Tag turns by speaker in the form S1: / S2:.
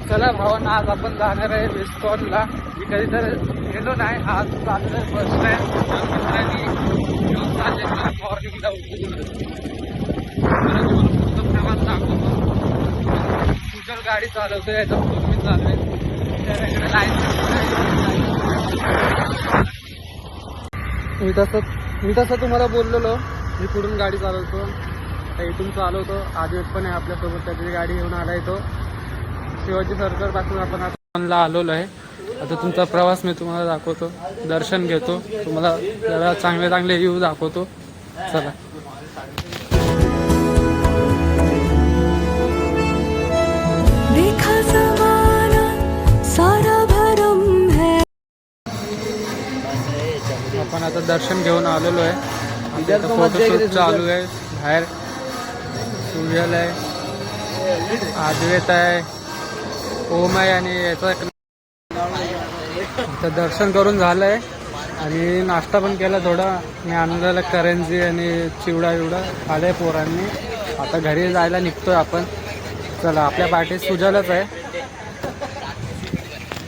S1: चला भावांना, आज आपण जाणार आहे इस्कॉनला. मी कधी तर गेलो नाही, आज चालू आहे फर्स्ट टाइम. मित्रांनी घेऊन चालले मॉर्निंगला उठून. प्रवास दाखवतो. स्कूटर गाडी चालवतो, याच्यात मी चाललोय. मी तसं तुम्हाला बोललेलो, मी पुढून गाडी चालवतो, इथून चालवतो. आदिवासी पण आहे आपल्यासोबत, त्याची गाडी घेऊन आलाय तो. शिवाजी सर्कल पासून आपण आता आलेलो आहे. आता तुमचा प्रवास मी तुम्हाला दाखवतो, दर्शन घेतो, तुम्हाला जरा चांगले चांगले व्ह्यू दाखवतो. चला. आपण आता दर्शन घेऊन आलेलो आहे. फोटोशूट चालू आहे. बाहेर सूर्यल आहे, आद्वैत आहे, ओम आहे आणि याचा दर्शन करून झालं आहे. आणि नाश्ता पण केला थोडा. मी आणलेला करंजी आणि चिवडा विवडा आले पोरांनी. आता घरी जायला निघतोय आपण. चला, आपल्या पाठी सुजलच आहे.